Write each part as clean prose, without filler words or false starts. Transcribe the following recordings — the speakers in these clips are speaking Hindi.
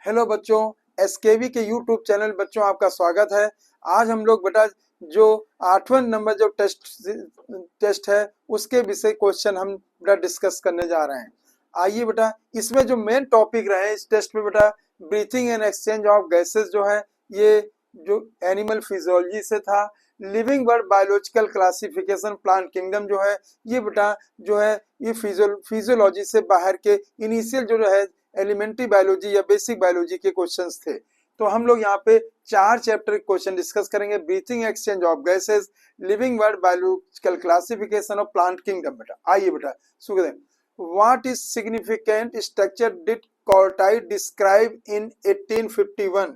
हेलो बच्चों, एसकेवी के यूट्यूब चैनल बच्चों आपका स्वागत है। आज हम लोग बेटा जो 8वां नंबर जो टेस्ट है उसके विषय क्वेश्चन हम बेटा डिस्कस करने जा रहे हैं। आइए बेटा, इसमें जो मेन टॉपिक रहे इस टेस्ट में बेटा breathing and exchange of gases जो है ये जो एनिमल फिजियोलॉजी से था। Living word biological classification plant kingdom जो है ये बेटा जो है ये फिजियोलॉजी से बाहर के इनिशियल जो है एलिमेंट्री बायोलॉजी या बेसिक बायोलॉजी के क्वेश्चंस थे। तो हम लोग यहाँ पे 4 चैप्टर क्वेश्चन डिस्कस करेंगे। Breathing exchange of gases, living world biological classification of plant kingdom. बेटा आइए बेटा शुरू करें। What is significant structure did Corti describe in 1851?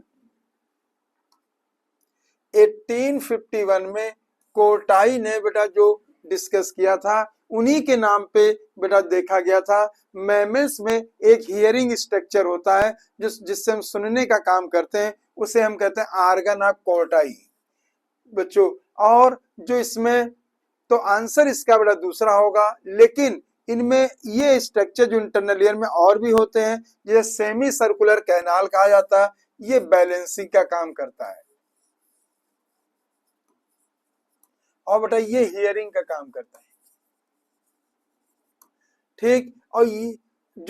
1851 में कोर्टाई ने बेटा जो डिस्कस किया था उन्हीं के नाम पे बेटा देखा गया था। मैमल्स में एक हियरिंग स्ट्रक्चर होता है जिससे हम सुनने का काम करते हैं, उसे हम कहते हैं आर्गन ऑफ कोर्टाई बच्चों। और जो इसमें तो आंसर इसका बेटा दूसरा होगा, लेकिन इनमें ये स्ट्रक्चर जो इंटरनल ईयर में और भी होते हैं जैसे सेमी सर्कुलर कैनाल कहा जाता है, ये बैलेंसिंग का काम करता है और बेटा ये हियरिंग का काम करता है। ठीक, और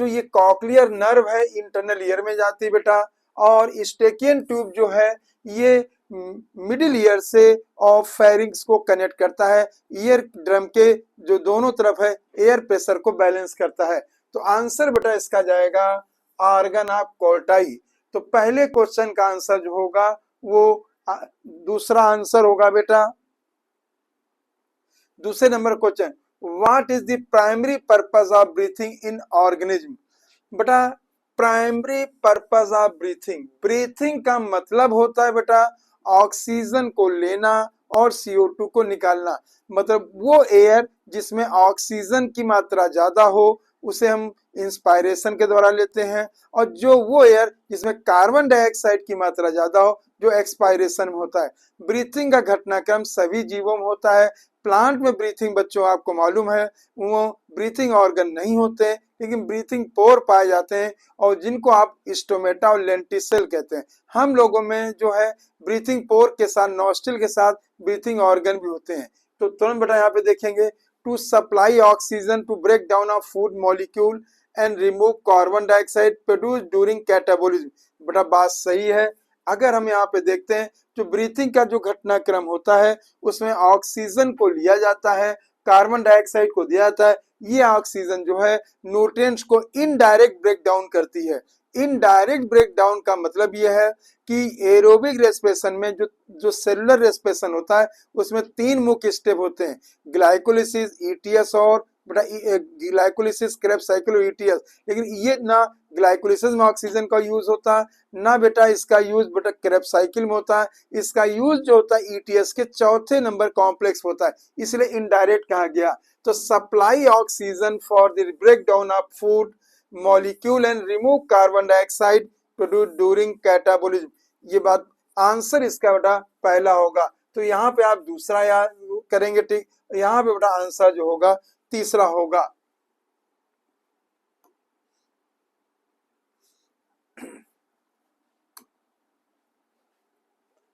ये कॉक्लियर नर्व है इंटरनल ईयर में जाती है बेटा, और स्टेकियन ट्यूब जो है ये मिडिल ईयर से और फेरिंग्स को कनेक्ट करता है। ईयर ड्रम के जो दोनों तरफ है एयर प्रेशर को बैलेंस करता है। तो आंसर बेटा इसका जाएगा आर्गन ऑफ कोर्टाई। तो पहले क्वेश्चन का आंसर जो होगा वो दूसरा आंसर होगा बेटा। दूसरे नंबर question, what is the primary purpose of breathing in organism? बेटा primary purpose of breathing, breathing का मतलब होता है बेटा ऑक्सीजन को लेना और CO2 को निकालना। मतलब वो एयर जिसमें ऑक्सीजन की मात्रा ज्यादा हो उसे हम इंस्पायरेशन के द्वारा लेते हैं, और जो वो एयर जिसमें कार्बन डाइऑक्साइड की मात्रा ज्यादा हो जो एक्सपायरेशन में होता है। ब्रीथिंग का घटनाक्रम सभी जीवों में होता है। प्लांट में ब्रीथिंग बच्चों आपको मालूम है वो ब्रीथिंग ऑर्गन नहीं होते, लेकिन ब्रीथिंग पोर पाए जाते हैं और जिनको आप स्टोमेटा और लेंटिसेल कहते हैं। हम लोगों में जो है ब्रीथिंग पोर के साथ नॉस्ट्रिल के साथ ब्रीथिंग ऑर्गन भी होते हैं। तो तुरंत बेटा यहाँ पे देखेंगे, to supply oxygen to break down of food molecule and remove carbon dioxide produce during catabolism. बेटा बात सही है। अगर हम यहाँ पे देखते हैं जो ब्रीथिंग का जो घटनाक्रम होता है उसमें ऑक्सीजन को लिया जाता है, कार्बन डाइऑक्साइड को दिया जाता है। ये ऑक्सीजन जो है न्यूट्रिएंट्स को इनडायरेक्ट ब्रेक डाउन करती है। इनडायरेक्ट ब्रेक डाउन का मतलब यह है कि एरोबिक रेस्पिरेशन में जो सेलुलर रेस्पिरेशन होता है उसमें 3 मुख्य स्टेप होते हैं, ग्लाइकोलिसिस, ETS और बेटा ग्लाइकोलिसिस, क्रेब्स साइकिल और ETS। लेकिन ये ना ग्लाइकोलिसिस में ऑक्सीजन का यूज होता है ना बेटा इसका यूज बेटा क्रेब्स साइकिल में होता है। इसका यूज जो होता है ETS के चौथे नंबर कॉम्प्लेक्स होता है, इसलिए इनडायरेक्ट कहा गया। तो supply oxygen for the break down of food molecule and remove carbon dioxide produce during catabolism. ये बात आंसर इसका बेटा पहला होगा। तो यहाँ पे आप दूसरा याद करेंगे। ठीक, यहाँ पे बेटा आंसर जो होगा तीसरा होगा।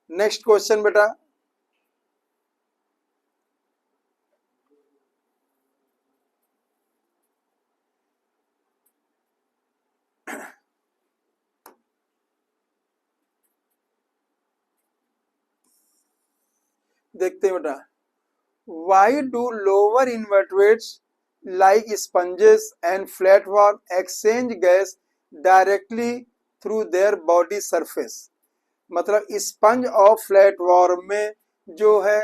नेक्स्ट क्वेश्चन बेटा, देखते हैं बेटा। Why do lower invertebrates like sponges and flatworm exchange gas directly through their body surface? मतलब स्पंज और फ्लैटवॉर्म में जो है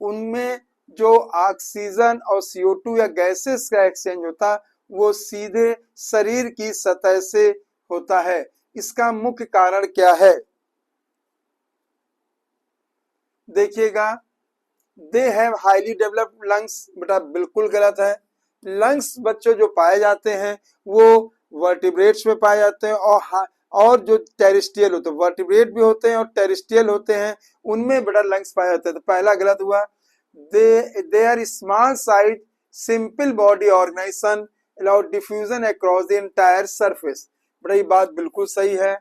उनमें जो ऑक्सीजन और CO2 या गैसेस का एक्सचेंज होता वो सीधे शरीर की सतह से होता है। इसका मुख्य कारण क्या है? देखिएगा, they have highly developed lungs. बेटा बिल्कुल गलत है। लंग्स बच्चों जो पाए जाते हैं वो वर्टिब्रेट्स में पाए जाते हैं और जो टेरेस्ट्रियल होते हैं, वर्टिब्रेट भी होते हैं और टेरेस्ट्रियल होते हैं, उनमें बेटा लंग्स पाए जाते हैं। तो पहला गलत हुआ। They are small size simple body organisation allow diffusion across the entire surface. बड़ा ये बात बिल्कुल सही है।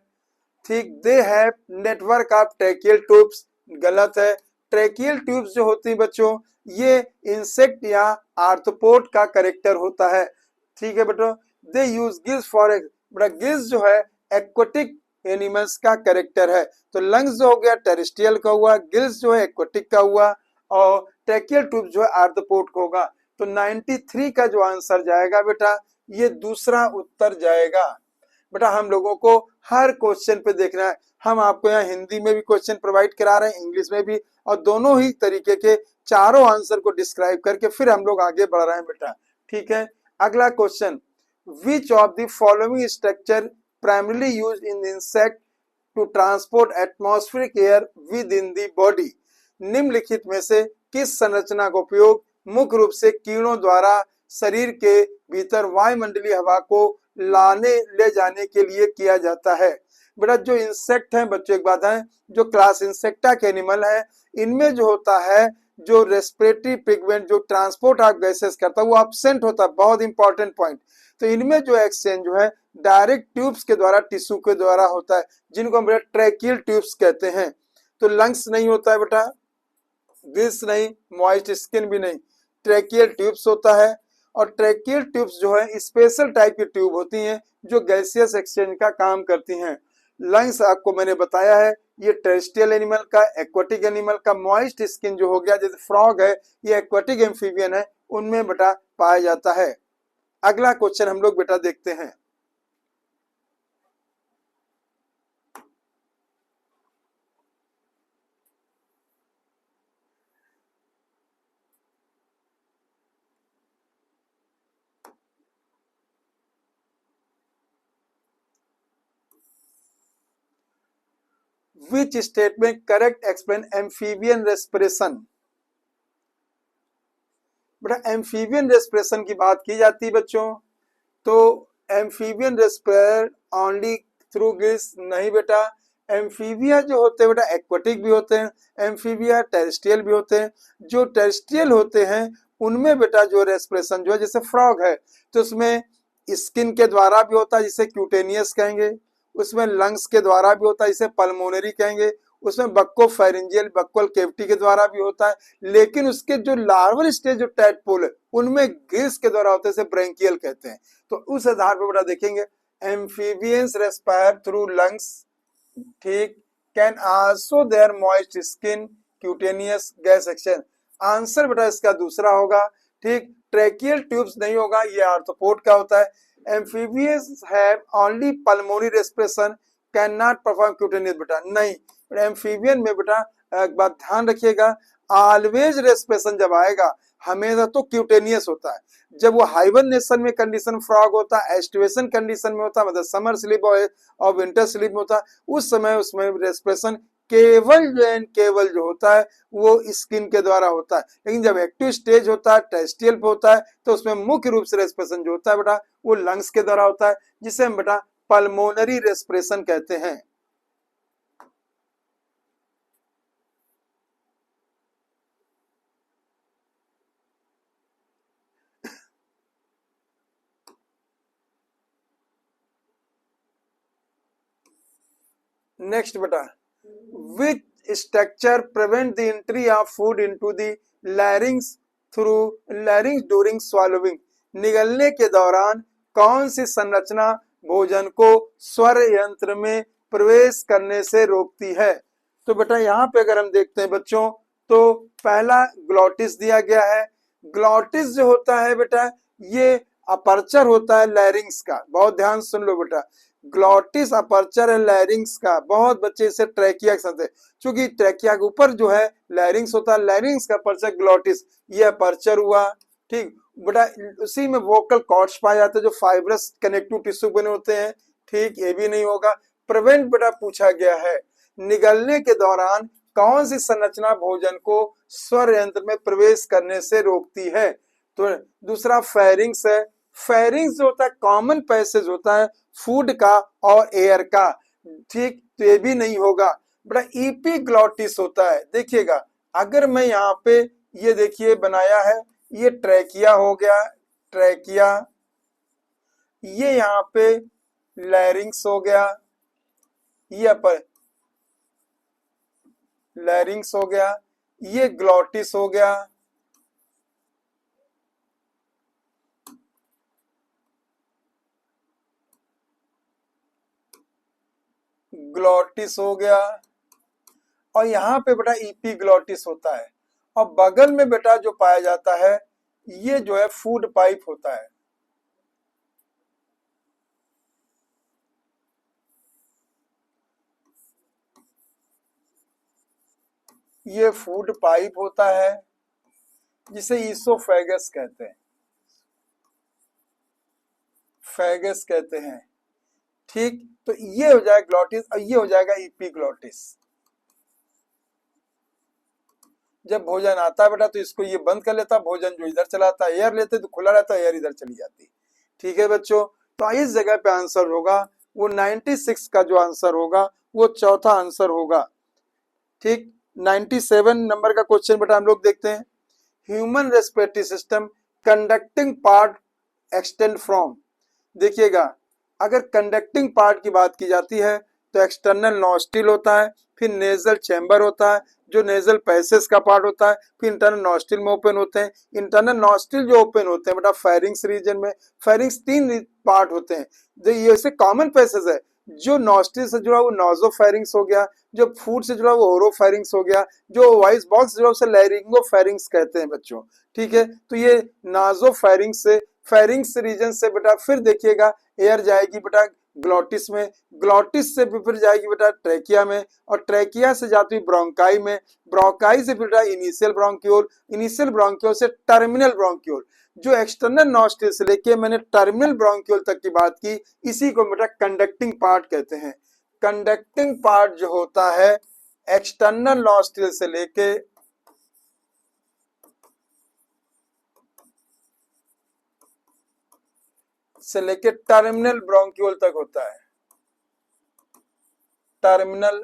ठीक, they have network of tracheal tubes, गलत है। ट्रैकियल ट्यूब्स जो होती हैं बच्चों, ये इंसेक्ट या आर्थ्रोपोड का करेक्टर होता है। ठीक है बेटो, दे यूज गिल्स फॉर, बड़ा गिल्स जो है एक्वेटिक एनिमल्स का करेक्टर है। तो लंग्स जो हो गया टेरेस्ट्रियल का हुआ, गिल्स जो है एक्वेटिक का हुआ, और ट्रैकियल ट्यूब जो है आर्थ्रोपोड का होगा। तो 93 का जो आंसर जाएगा बेटा, ये दूसरा उत्तर जाएगा। बेटा हम लोगों को हर क्वेश्चन पे देखना है, हम आपको यहाँ हिंदी में भी क्वेश्चन प्रोवाइड करा रहे हैं, इंग्लिश में भी, और दोनों ही तरीके के चारों आंसर को डिस्क्राइब करके फिर हम लोग आगे बढ़ रहे हैं बेटा। ठीक है, अगला question, which of the following structure primarily used in insect to transport atmospheric air with in the body. निम्नलिखित में से किस संरचना का उपयोग मुख्य रूप से कीड़ों द्वारा शरीर के भीतर वायुमंडलीय हवा को लाने ले जाने के लिए किया जाता है। बेटा जो इंसेक्ट हैं बच्चों, एक बात है, जो क्लास इंसेक्टा के एनिमल है, इनमें जो होता है जो रेस्पिरेटरी पिगमेंट जो ट्रांसपोर्ट ऑफ गैसेस करता है वो एब्सेंट होता है, बहुत इंपॉर्टेंट पॉइंट। तो इनमें जो एक्सचेंज जो है डायरेक्ट ट्यूब्स के द्वारा, टिश्यू के द्वारा होता है, जिनको हम बेटा ट्रैकियल ट्यूब्स कहते हैं। तो लंग्स नहीं होता है बेटा, गिल्स नहीं, मॉइस्ट स्किन भी नहीं, ट्रैकियल ट्यूब्स होता है। और ट्रैकियल ट्यूब्स जो है स्पेशल टाइप की ट्यूब होती हैं जो गैसियस एक्सचेंज का काम करती हैं। लंग्स आपको मैंने बताया है, ये टेरेस्ट्रियल एनिमल का, एक्वाटिक एनिमल का। मॉइस्ट स्किन जो हो गया, जैसे फ्रॉग है, ये एक्वाटिक एम्फीबियन है, उनमें बेटा पाया जाता है। अगला क्वेश्चन हम लोग बेटा देखते हैं, which statement correct explain amphibian respiration. बेटा एम्फीबियन रेस्पिरेशन की बात की जाती है बच्चों, तो एम्फीबियन रेस्पिरेट ओनली थ्रू गिल्स नहीं बेटा, एम्फीबिया जो होते हैं बेटा एक्वाटिक भी होते हैं, एम्फीबिया टेरेस्ट्रियल भी होते हैं। जो टेरेस्ट्रियल होते हैं उनमें बेटा जो रेस्पिरेशन जो है, जैसे फ्रॉग है तो उसमें स्किन के द्वारा भी होता है जिसे क्यूटेनियस कहेंगे, उसमें लंग्स के द्वारा भी होता है जिसे पल्मोनरी कहेंगे, उसमें बक्को फेरिंजियल बक्वल केविटी के द्वारा भी होता है। लेकिन उसके जो लार्वल स्टेज जो टैडपोल है उनमें गिल्स के द्वारा होते हैं, ब्रैंकियल कहते हैं। तो उस आधार पर बेटा देखेंगे एम्फीबियंस रेस्पायर थ्रू लंग्स, ठीक, can also their moist skin cutaneous gas exchange. Answer बेटा इसका दूसरा होगा। ठीक, ट्रैकियल ट्यूब्स नहीं होगा, ये आर्थ्रोपोड का होता है। Amphibians have only pulmonary respiration, can not perform cutaneous, बेटा नहीं। एम्फीबियन में बेटा एक बात ध्यान रखिएगा, ऑलवेज रेस्पिरेशन जब आएगा हमेशा तो क्यूटेनियस होता है। जब वो हाइबरनेशन में कंडीशन फ्रॉग होता है, एस्टिवेशन कंडीशन में होता है, मतलब समर स्लीप और विंटर स्लीप में होता है, उस समय उसमें रेस्पिरेशन केवल एंड केवल जो होता है वो स्किन के द्वारा होता है। लेकिन जब एक्टिव स्टेज होता है, टेरेस्ट्रियल पे होता है, तो उसमें मुख्य रूप से रेस्पिरेशन जो होता है बेटा वो लंग्स के द्वारा होता है, जिसे हम बेटा पल्मोनरी रेस्पिरेशन कहते हैं। नेक्स्ट बेटा, which structure prevent the entry of food into the larynx through लैरिंग्स during swallowing। निगलने के दौरान कौन सी संरचना भोजन को स्वर यंत्र में प्रवेश करने से रोकती है। तो बेटा यहाँ पे अगर हम देखते हैं बच्चों, तो पहला ग्लॉटिस दिया गया है। ग्लॉटिस जो होता है बेटा ये अपर्चर होता है लैरिंग्स का, बहुत ध्यान सुन लो बेटा, ग्लॉटिस अपर्चर है लैरिंग्स का। बहुत बच्चे इसे ट्रैकिया के साथ, क्योंकि ट्रैकिया के ऊपर जो है लैरिंग्स होता है, लैरिंग्स का अपर्चर ग्लॉटिस, ये अपर्चर हुआ। ठीक बेटा, उसी में वोकल कॉर्ड्स पाए जाते हैं जो फाइब्रस कनेक्टिव टिश्यू बने होते हैं। ठीक, ये भी नहीं होगा। प्रिवेंट बेटा पूछा गया है, निगलने के दौरान कौन सी संरचना भोजन को स्वर यंत्र में प्रवेश करने से रोकती है। तो दूसरा फेरिंग्स है। फेरिंग्स जो होता है कॉमन पैसेज होता है फूड का और एयर का। ठीक, तो ये भी नहीं होगा। बड़ा ईपीग्लॉटिस होता है, देखिएगा अगर मैं यहाँ पे ये देखिए बनाया है, ये ट्रैकिया हो गया, ट्रैकिया, ये यहाँ पे लैरिंग्स हो गया, ये अपर लैरिंग्स हो गया, ये ग्लॉटिस हो गया, ग्लॉटिस हो गया, और यहाँ पे बेटा ईपीग्लॉटिस होता है। और बगल में बेटा जो पाया जाता है ये जो है फूड पाइप होता है। ये फूड पाइप होता है जिसे ईसोफेगस कहते हैं, फेगस कहते हैं। ठीक, तो ये हो जाएगा ग्लॉटिस और ये हो जाएगा ईपीग्लॉटिस। जब भोजन आता है बेटा तो इसको ये बंद कर लेता, भोजन जो इधर चलाता है, एयर लेते तो खुला रहता है, एयर इधर चली जाती। ठीक है बच्चों, तो इस जगह पे आंसर होगा वो 96 का जो आंसर होगा वो चौथा आंसर होगा। ठीक, 97 नंबर का क्वेश्चन बेटा हम लोग देखते हैं। Human respiratory system conducting part extend from. देखिएगा, अगर कंडक्टिंग पार्ट की बात की जाती है तो एक्सटर्नल नॉस्ट्रिल होता है, फिर नेजल चैम्बर होता है जो नेजल पैसेज का पार्ट होता है, फिर इंटरनल नॉस्ट्रिल में ओपन होते हैं। इंटरनल नॉस्ट्रिल जो ओपन होते हैं बेटा फेरिंग्स रीजन में, फेरिंग्स 3 पार्ट होते हैं, जो ये से कॉमन पैसेज है। जो नॉस्ट्रिल से जुड़ा वो नोजोफेरिंग्स हो गया, जो फूड से जुड़ा वो ओरोफेरिंग्स हो गया, जो वॉइस बॉक्स से जुड़ा उसे लैरिंगोफेरिंग्स कहते हैं बच्चों। ठीक है, तो ये नाजोफेरिंग्स से, फेरिंग्स रीजन से बेटा फिर देखिएगा एयर जाएगी बेटा ग्लॉटिस में, ग्लॉटिस से फिर जाएगी बेटा ट्रैकिया में, और ट्रैकिया से जाती हुई ब्रोंकाई में, ब्रोंकाई से बेटा इनिशियल ब्रोंक्यूल, इनिशियल ब्रोंक्यूल से टर्मिनल ब्रोंक्यूल। जो एक्सटर्नल नॉस्ट्रिल से लेके मैंने टर्मिनल ब्रोंक्यूल तक की बात की, इसी को बेटा कंडक्टिंग पार्ट कहते हैं। कंडक्टिंग पार्ट जो होता है एक्सटर्नल नॉस्ट्रिल से लेके टर्मिनल ब्रोंक्यूल तक होता है, टर्मिनल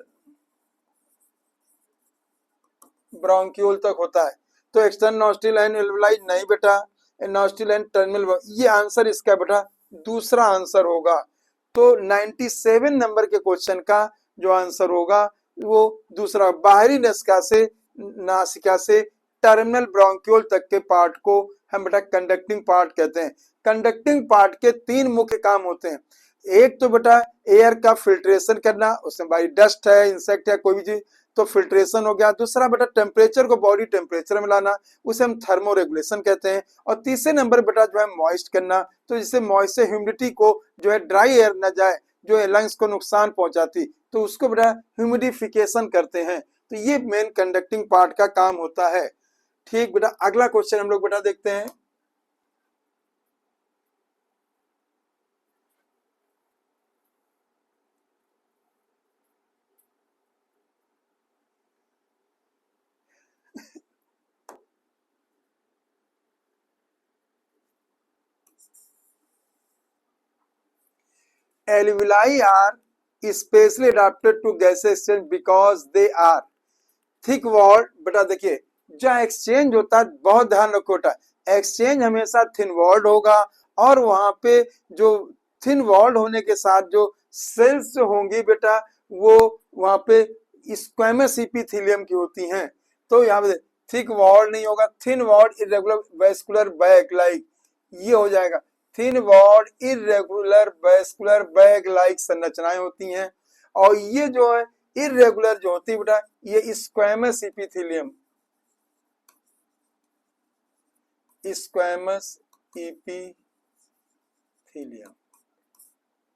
ब्रोंक्यूल तक होता है। तो एक्सटर्नल नॉस्ट्रिल एंड एल्विलाई नहीं बेटा, नॉस्ट्रिल एंड टर्मिनल, ये आंसर इसका बेटा दूसरा आंसर होगा। तो 97 नंबर के क्वेश्चन का जो आंसर होगा वो दूसरा, बाहरी नासिका से, नासिका से टर्मिनल ब्रोंक्यूल तक के पार्ट को हम बेटा कंडक्टिंग पार्ट कहते हैं। कंडक्टिंग पार्ट के 3 मुख्य काम होते हैं। एक तो बेटा एयर का फिल्ट्रेशन करना, उसमें भाई डस्ट है, इंसेक्ट है, कोई भी चीज तो फिल्ट्रेशन हो गया। दूसरा बेटा टेम्परेचर को बॉडी टेम्परेचर में लाना, उसे हम थर्मो रेगुलेशन कहते हैं। और तीसरे नंबर बेटा जो है मॉइस्ट करना, तो जिससे मॉइस्ट से ह्यूमिडिटी को जो है ड्राई एयर न जाए जो है लंग्स को नुकसान पहुंचाती, तो उसको बेटा ह्यूमिडिफिकेशन करते हैं। तो ये मेन कंडक्टिंग पार्ट का काम होता है। ठीक बेटा, अगला क्वेश्चन हम लोग बेटा देखते हैं। Alveoli are specially adapted to gas exchange because they are thick walled. बेटा देखिए, जहाँ एक्सचेंज होता है बहुत ध्यान रखो बेटा, एक्सचेंज हमेशा थिन वॉल्ड होगा, और वहां पे जो थिन वॉल्ड होने के साथ जो सेल्स जो होंगी बेटा वो वहां पे स्क्वैमस इपिथेलियम की होती हैं। तो यहाँ पे थिक वॉल्ड नहीं होगा, thin walled irregular vascular bag like, ये हो जाएगा। Thin walled irregular vascular bag like संरचनाएं होती हैं। और ये जो है इरेगुलर जो होती है बेटा ये स्क्वैमस इपिथेलियम, स्क्वैमस इपिथेलियम।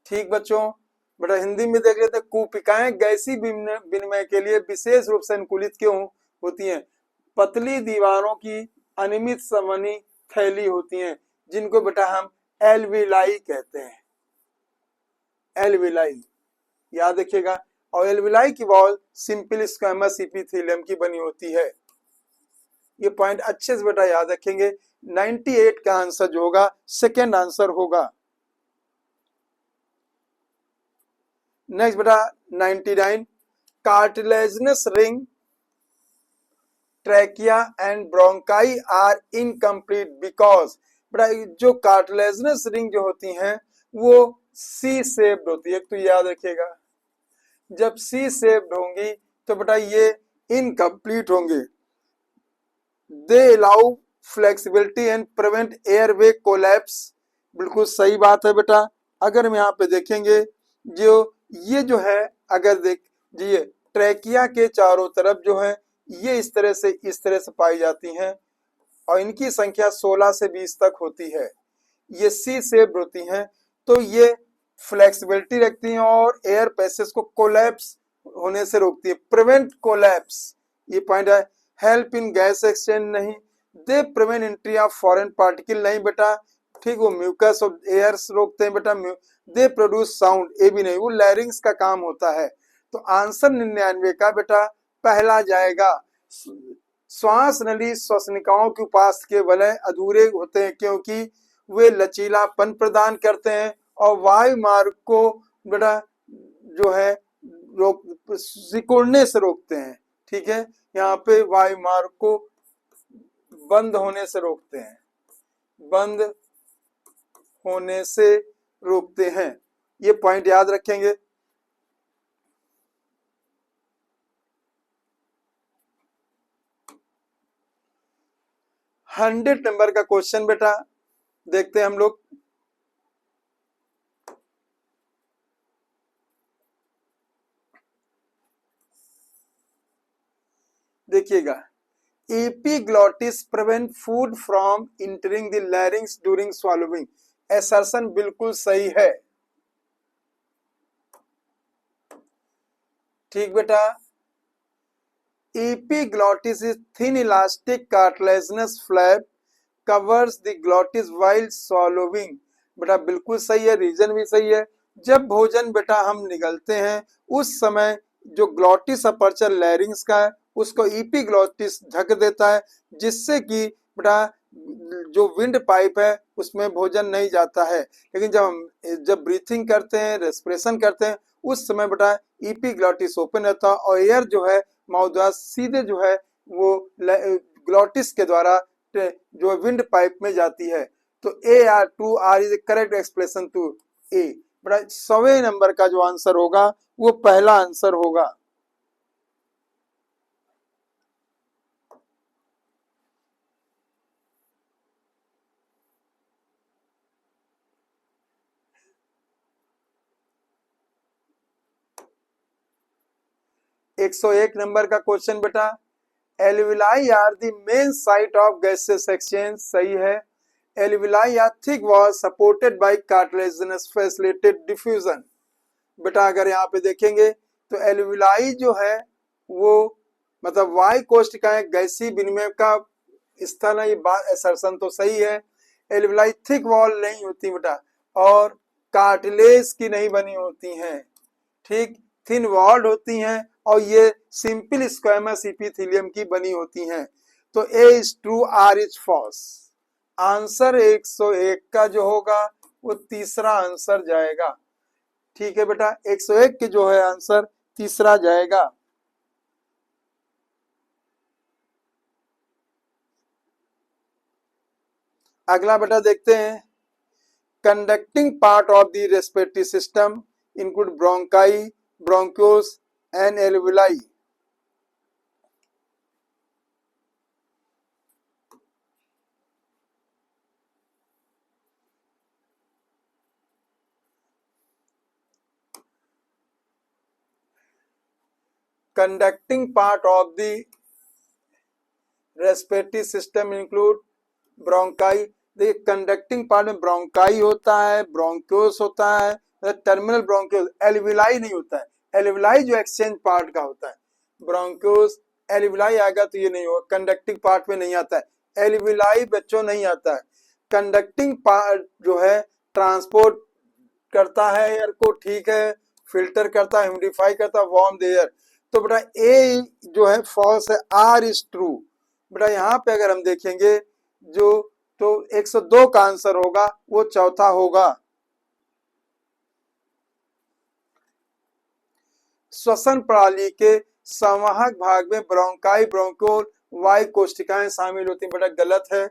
ठीक बच्चों, बेटा हिंदी में देख लेते हैं। कूपिकाएं गैसीय विनिमय के लिए विशेष रूप से अनुकूलित क्यों होती हैं? पतली दीवारों की अनियमित समनी थैली होती हैं, जिनको बेटा हम एल्विलाई कहते हैं, एल्विलाई, याद रखिएगा। और एल्विलाई की वॉल सिंपल स्क्वैमस इपिथेलियम की बनी होती है। ये पॉइंट अच्छे से बेटा याद रखेंगे। 98 का आंसर जो होगा सेकेंड आंसर होगा। नेक्स्ट बेटा 99, cartilaginous ring trachea and bronchi are incomplete because. बेटा जो कार्टिलेजिनस रिंग जो होती हैं वो सी शेप्ड होती है, तो याद रखिएगा जब सी शेप्ड होंगी तो बेटा ये इनकम्प्लीट होंगे। They allow flexibility and prevent airway collapse, बिल्कुल सही बात है बेटा। अगर हम यहाँ पे देखेंगे जो ये जो है, अगर देख ये ट्रैकिया के चारों तरफ जो है ये इस तरह से पाई जाती हैं और इनकी संख्या 16 से 20 तक होती है। ये सी शेप्ड होती हैं, तो ये फ्लेक्सिबिलिटी रखती हैं और एयर पैसेज को कोलैप्स होने से रोकती है, प्रिवेंट कोलैप्स, ये पॉइंट है। हेल्प इन गैस एक्सचेंज नहीं, they prevent entry of foreign particle नहीं बेटा, ठीक, वो म्यूकस और एयर रोकते हैं बेटा। दे प्रोड्यूस साउंड, ये भी नहीं, वो लैरिंग्स का काम होता है। तो आंसर 99 का बेटा पहला जाएगा। श्वास नली श्वसनिकाओं के उपास्थ्य के वलय अधूरे होते हैं क्योंकि वे लचीलापन प्रदान करते हैं और वायु मार्ग को बेटा जो है रोक सिकुड़ने से रोकते हैं, ठीक है, यहाँ पे वायु मार्ग को बंद होने से रोकते हैं, बंद होने से रोकते हैं, ये पॉइंट याद रखेंगे। हंड्रेड नंबर का क्वेश्चन बेटा देखते हैं हम लोग। देखिएगा, epiglottis prevent food from entering the larynx during swallowing, assertion बिल्कुल सही है, ठीक बेटा। Epiglottis is thin elastic cartilaginous flap covers the glottis while swallowing, बेटा बिल्कुल सही है, रीजन भी सही है। जब भोजन बेटा हम निगलते हैं उस समय जो ग्लॉटिस अपर्चर लैरिंग्स का है उसको एपिग्लॉटिस ढक देता है, जिससे कि बेटा जो विंड पाइप है उसमें भोजन नहीं जाता है। लेकिन जब ब्रीथिंग करते हैं, रेस्पिरेशन करते हैं, उस समय बेटा एपिग्लॉटिस ओपन रहता है और एयर जो है माउथ द्वारा सीधे जो है वो ग्लॉटिस के द्वारा जो विंड पाइप में जाती है। तो A R two R is correct explanation to A, बड़ा 100वें नंबर का जो आंसर होगा वो पहला आंसर होगा। एक 101 नंबर का क्वेश्चन बेटा, alveoli are the main site of gases exchange, सही है। Alveoli are thick wall supported by cartilaginous facilitated diffusion, बेटा अगर यहाँ पे देखेंगे तो एल्विलाई जो है वो मतलब वाई कोष्ठिका है, गैसीय विनिमय का स्थल है, ये बात असर्शन तो सही है। एल्विलाई थिक वॉल नहीं होती बेटा और कार्टिलेज की नहीं बनी होती हैं, ठीक, थिन वॉल्ड होती हैं और ये सिंपल स्क्वेमस एपिथेलियम की बनी होती हैं। तो A is true, R is false. Answer 101 का जो होगा वो तीसरा आंसर जाएगा, ठीक है बेटा, 101 के जो है आंसर तीसरा जाएगा। अगला बेटा देखते हैं, conducting part of the respiratory system include bronchi, bronchioles and alveoli. Conducting part of the respiratory system include bronchi, देखिए कंडक्टिंग पार्ट में ब्रोंकाई होता है, ब्रोंक्योस होता है, टर्मिनल ब्रोंक्योस, एल्विलाई नहीं होता है। एल्विलाई जो एक्सचेंज पार्ट का होता है, ब्रोंक्योस एल्विलाई आएगा तो ये नहीं होगा, कंडक्टिंग पार्ट में नहीं आता है। एल्विलाई बच्चों नहीं आता है। कंडक्टिंग पार्ट जो है ट्रांसपोर्ट करता है एयर को, ठीक है, फिल्टर करता है, ह्यूमिडिफाई करता है, वार्म द एयर। तो बेटा ए जो है फॉल्स है, आर इज ट्रू। बेटा यहाँ पे अगर हम देखेंगे जो तो 102 का आंसर होगा वो चौथा होगा। श्वसन प्रणाली के संवाहक भाग में ब्रोंकाई, ब्रोंक्योल, वायु कोष्ठिकाएं शामिल होती हैं, बेटा गलत है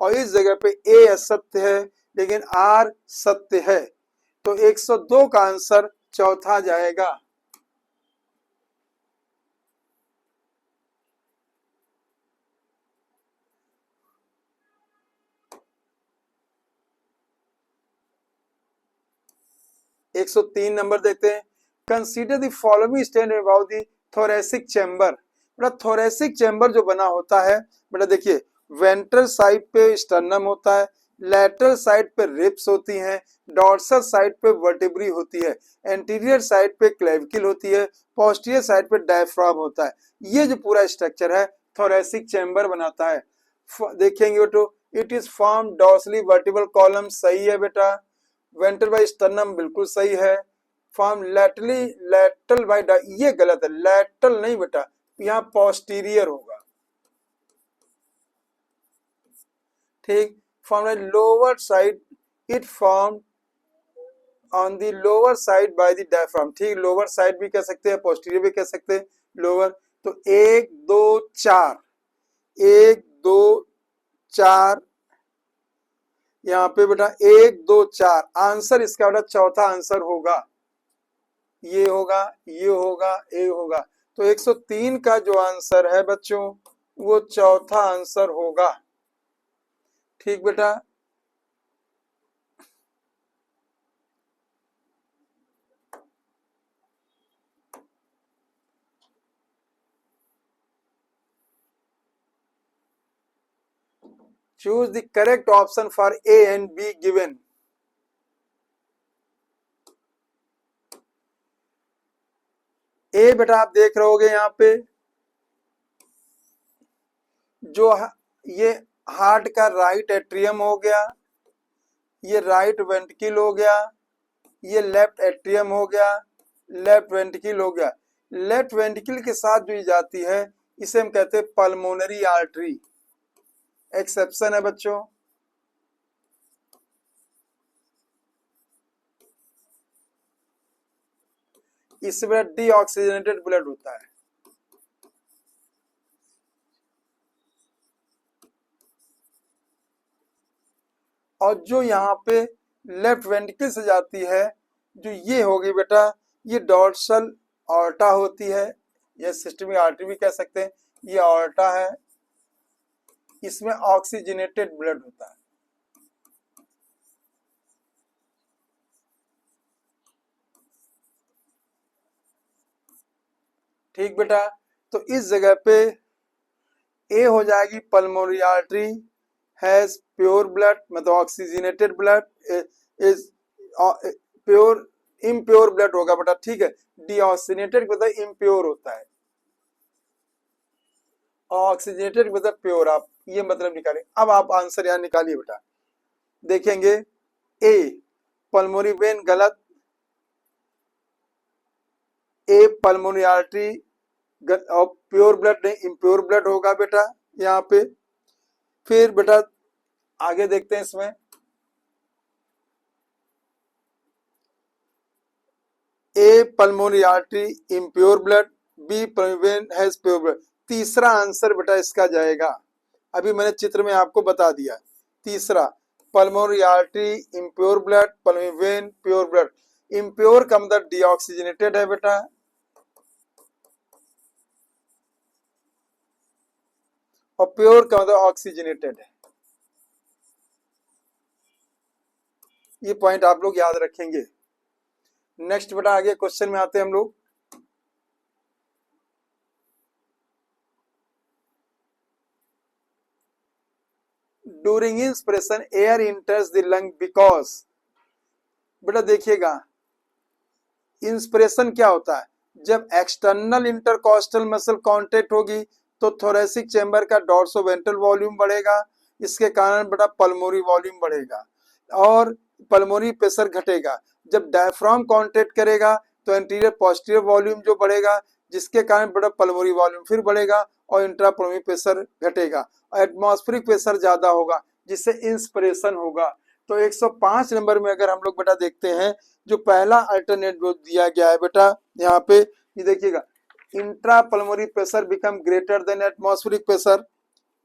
और इस जगह पे ए असत्य है लेकिन आर सत्य है। तो 102 का आंसर चौथा जाएगा। एक सौ तीन नंबर देखते हैं। Consider the following state about the thoracic chamber. बेटा थोरेसिक चैम्बर जो बना होता है, बेटा देखिए वेंट्रल साइड पे स्टर्नम होता है, लैटरल साइड पे रिब्स होती हैं, डॉर्सल साइड पे वर्टिब्री होती है, एंटीरियर साइड पे क्लेविकल होती है, पोस्टीरियर साइड पे डायफ्राम होता है। ये जो पूरा स्ट्रक्चर है थोरेसिक चैम्बर बनाता है। देखेंगे तो it is form dorsally vertebral column, सही है बेटा। वेंट्रल बाय स्टर्नम बिल्कुल सही है। फॉर्म लैटरली लैटरल बाय, ये गलत है, लैटरल नहीं बेटा, यहाँ पोस्टीरियर होगा। ठीक। Form lower side, it form on the lower side by the diaphragm. ठीक, लोअर साइड भी कह सकते हैं, पोस्टीरियर भी कह सकते हैं, लोअर। तो 1 2 4, 1 2 4, यहाँ पे बेटा 1 2 4, आंसर इसका बेटा चौथा आंसर होगा। ये होगा, ये होगा, ये होगा। तो 103 का जो आंसर है बच्चों वो चौथा आंसर होगा। ठीक बेटा। Choose the correct option for A and B given. A बेटा आप देख रहे होगे यहाँ पे जो ये हार्ट का राइट एट्रियम हो गया, ये राइट वेंट्रिकल हो गया, ये लेफ्ट एट्रियम हो गया, लेफ्ट वेंट्रिकल हो गया। लेफ्ट वेंट्रिकल के साथ जो जाती है इसे हम कहते हैं पल्मोनरी आर्टरी। एक्सेप्शन है बच्चों। इसमें डीऑक्सीजनेटेड ब्लड होता है। और जो यहाँ पे लेफ्ट वेंट्रिकल से जाती है, जो ये होगी बेटा, ये डॉर्सल ऑर्टा होती है, ये सिस्टमिक आर्टरी भी कह सकते हैं, ये ऑर्टा है, इसमें ऑक्सीजनेटेड ब्लड होता है। ठीक बेटा। तो इस जगह पे ए हो जाएगी pulmonary artery has pure blood, मतलब oxygenated blood, is pure, impure blood होगा बेटा। ठीक है, डीऑक्सीजनेटेड मतलब इम्प्योर होता है, ऑक्सीजनेटेड मतलब प्योर। आप ये मतलब निकालिए। अब आप आंसर यहाँ निकालिए बेटा। देखेंगे ए पल्मोनरी वेन गलत, ए पल्मोनरी आर्टरी और प्योर ब्लड नहीं, इम्प्योर ब्लड होगा बेटा यहाँ पे। फिर बेटा आगे देखते हैं इसमें, A pulmonary artery impure blood, B vein has pure blood. तीसरा आंसर बेटा इसका जाएगा, अभी मैंने चित्र में आपको बता दिया। तीसरा pulmonary artery impure blood, pulmonary vein pure blood. Impure का मतलब डीऑक्सीजनेटेड है बेटा, और प्योर का मतलब ऑक्सीजनेटेड है। ये पॉइंट आप लोग याद रखेंगे। नेक्स्ट बेटा आगे क्वेश्चन में आते हैं हम लोग। During inspiration air इंटर्स the lung because. बेटा देखिएगा इंस्पिरेशन क्या होता है, जब एक्सटर्नल इंटरकॉस्टल मसल कॉन्ट्रैक्ट होगी तो थोरेसिक चैम्बर का डॉर्सोवेंट्रल वॉल्यूम बढ़ेगा, इसके कारण बेटा पल्मोनरी वॉल्यूम बढ़ेगा और पल्मोनरी प्रेशर घटेगा। जब डायफ्राम कॉन्ट्रैक्ट करेगा तो एंटीरियर पोस्टीरियर वॉल्यूम जो बढ़ेगा, जिसके कारण बेटा पल्मोनरी वॉल्यूम फिर बढ़ेगा और इंट्रापल्मोनरी प्रेशर घटेगा और एटमॉस्फेरिक प्रेशर ज्यादा होगा, जिससे इंस्पिरेशन होगा। तो 105 नंबर में अगर हम लोग बेटा देखते हैं, जो पहला अल्टरनेट जो दिया गया है बेटा यहाँ पे, ये देखिएगा intra pulmonary pressure become greater than atmospheric pressure.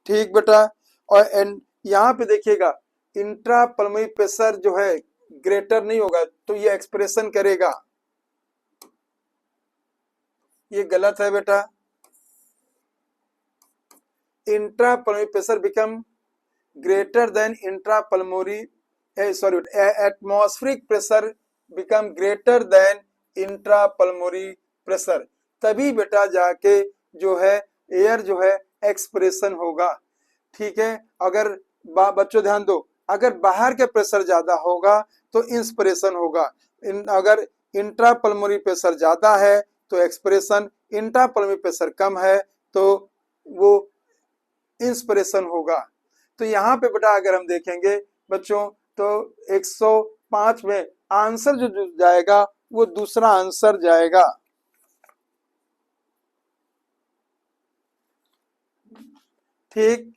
ठीक बेटा। और यहाँ पे देखिएगा इंट्रा पल्मोनरी प्रेशर जो है ग्रेटर नहीं होगा तो ये एक्सप्रेशन करेगा, ये गलत है बेटा। Intra pulmonary pressure become greater than intra pulmonary atmospheric pressure become greater than intra pulmonary pressure, तभी बेटा जाके जो है एयर जो है एक्सप्रेशन होगा। ठीक है, अगर बच्चों ध्यान दो, अगर बाहर के प्रेशर ज्यादा होगा तो इंस्पिरेशन होगा, अगर इंट्रा पल्मोनरी प्रेशर ज्यादा है तो एक्सप्रेशन, इंट्रा पल्मोनरी प्रेशर कम है तो वो इंस्पिरेशन होगा। तो यहाँ पे बेटा अगर हम देखेंगे बच्चों तो 105 में आंसर जो जाएगा वो दूसरा आंसर जाएगा। ठीक,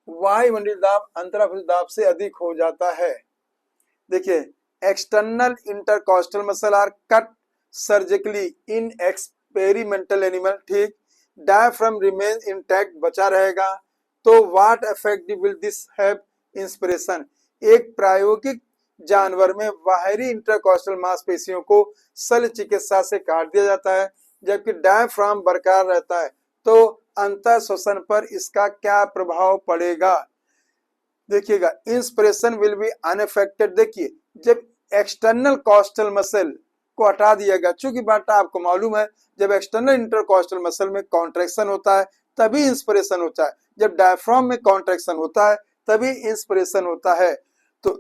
वायुमंडलीय दाब अंतराफलक दाब से अधिक हो जाता है। देखिए, external intercostal muscle are cut surgically in experimental animal. ठीक, डायफ्राम रिमेन इंटैक्ट, बचा रहेगा। तो what effect will this have inspiration, एक प्रायोगिक जानवर में बाहरी इंटरकॉस्टल मांसपेशियों को शल्य चिकित्सा से काट दिया जाता है जबकि डायफ्राम बरकरार रहता है, तो अंतर श्वसन पर इसका क्या प्रभाव पड़ेगा। देखिएगा, इंस्पिरेशन विल बी अनअफेक्टेड। देखिए, जब एक्सटर्नल कॉस्टल मसल को हटा दिया गया, चूंकि बात आपको मालूम है जब एक्सटर्नल इंटरकॉस्टल मसल में कॉन्ट्रैक्शन होता है तभी इंस्पिरेशन होता है, जब डायफ्राम में कॉन्ट्रैक्शन होता है तभी इंस्पिरेशन होता है। तो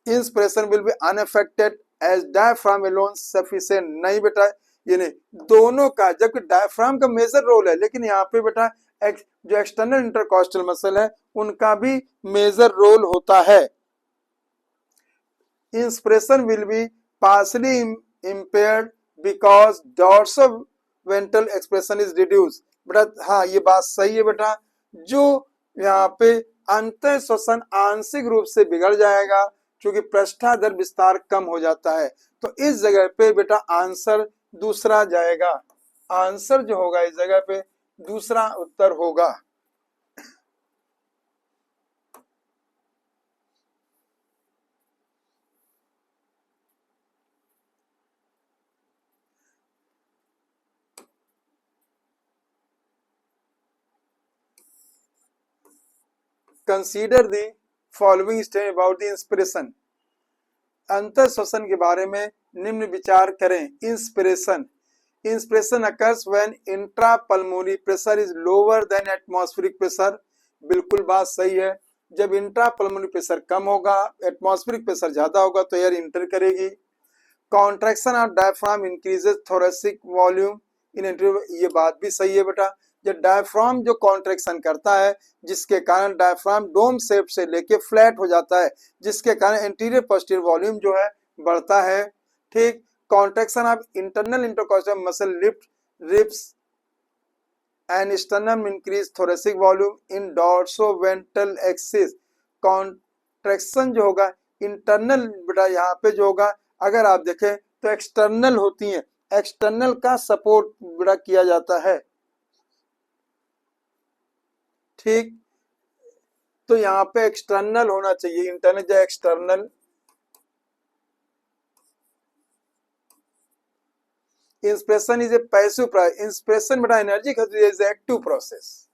inspiration will be unaffected as diaphragm alone sufficient. नहीं बेटा, ये नहीं, दोनों का, जबकि डायफ्राम का मेजर रोल है लेकिन यहाँ पे बेटा जो एक्सटर्नल इंटरकॉस्टल मसल है उनका भी मेजर रोल होता है। Inspiration will be partially impaired because dorsoventral expression is reduce. बेटा हाँ, ये बात सही है बेटा, जो यहाँ पे अंतर श्वसन आंशिक रूप से बिगड़ जाएगा क्योंकि पृष्ठाधर विस्तार कम हो जाता है। तो इस जगह पे बेटा आंसर दूसरा जाएगा, आंसर जो होगा इस जगह पे दूसरा उत्तर होगा। Consider the following statement about the inspiration. अंतर श्वसन के बारे में निम्न विचार करें। Inspiration, inspiration occurs when intra pulmonary pressure is lower than atmospheric pressure. बिल्कुल बात सही है, जब इंट्रा पल्मोनरी प्रेशर कम होगा, एटमॉस्फेरिक प्रेशर ज्यादा होगा तो एयर इंटर करेगी। Contraction of diaphragm increases thoracic volume in interior, ये बात भी सही है बेटा, जब डायफ्राम जो कॉन्ट्रैक्शन करता है जिसके कारण डायफ्राम डोम शेप से लेके फ्लैट हो जाता है जिसके कारण एंटीरियर पोस्टीरियर वॉल्यूम जो है बढ़ता है। ठीक, contraction of internal intercostal muscle lift ribs and sternum increase thoracic volume in dorsoventral axis. Contraction जो होगा इंटरनल बेटा यहाँ पे जो होगा अगर आप देखें तो एक्सटर्नल होती हैं, एक्सटर्नल का सपोर्ट बेटा किया जाता है। ठीक, तो यहाँ पे एक्सटर्नल होना चाहिए, इंटरनल या external. Inspiration is a passive process, inspiration बेटा एनर्जी खर्च is active process,